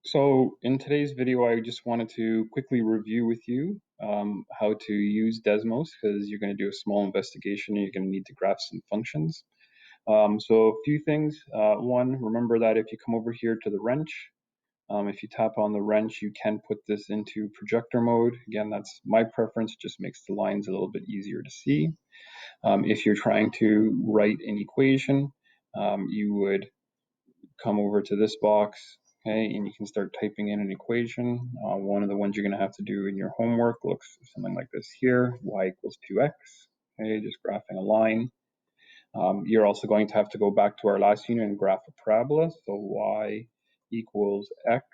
So in today's video, I just wanted to quickly review with you how to use Desmos because you're going to do a small investigation and you're going to need to graph some functions. So a few things. One, remember that if you come over here to the wrench, if you tap on the wrench, you can put this into projector mode. Again, that's my preference, just makes the lines a little bit easier to see. If you're trying to write an equation, you would come over to this box, okay, and you can start typing in an equation. One of the ones you're going to have to do in your homework looks something like this here, y equals 2x, okay, just graphing a line. You're also going to have to go back to our last unit and graph a parabola, so y equals x,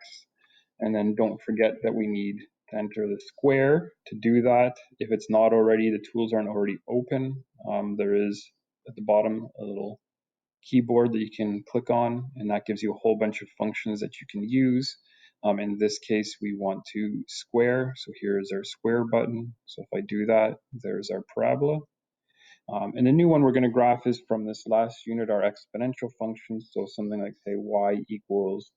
and then don't forget that we need to enter the square. To do that, if it's not already, the tools aren't already open, there is at the bottom a little keyboard that you can click on, and that gives you a whole bunch of functions that you can use. In this case, we want to square, so here's our square button. So if I do that, there's our parabola. And the new one we're going to graph is from this last unit, our exponential function, so something like, say, y equals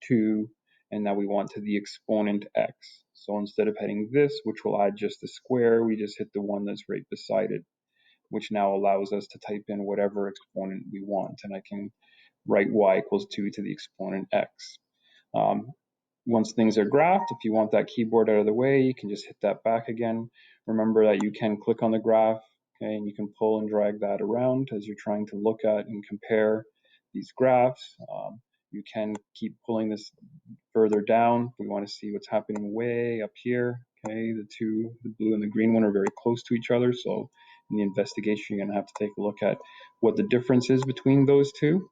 2, and now we want to the exponent x. So instead of hitting this, which will add just the square, we just hit the one that's right beside it, which now allows us to type in whatever exponent we want. And I can write y equals 2 to the exponent x. Once things are graphed, if you want that keyboard out of the way, you can just hit that back again. Remember that you can click on the graph, okay, and you can pull and drag that around as you're trying to look at and compare these graphs. You can keep pulling this further down. We want to see what's happening way up here. Okay, the blue and the green one are very close to each other. So in the investigation, you're going to have to take a look at what the difference is between those two.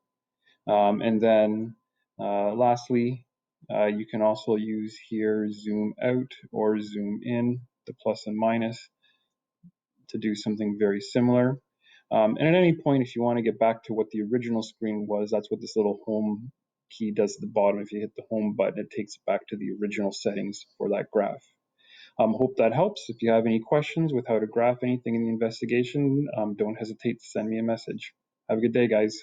And then lastly, you can also use here zoom out or zoom in, the plus and minus, to do something very similar. And at any point, if you want to get back to what the original screen was, that's what this little home key does at the bottom. If you hit the home button, it takes it back to the original settings for that graph. Hope that helps. If you have any questions with how to graph anything in the investigation, don't hesitate to send me a message. Have a good day, guys.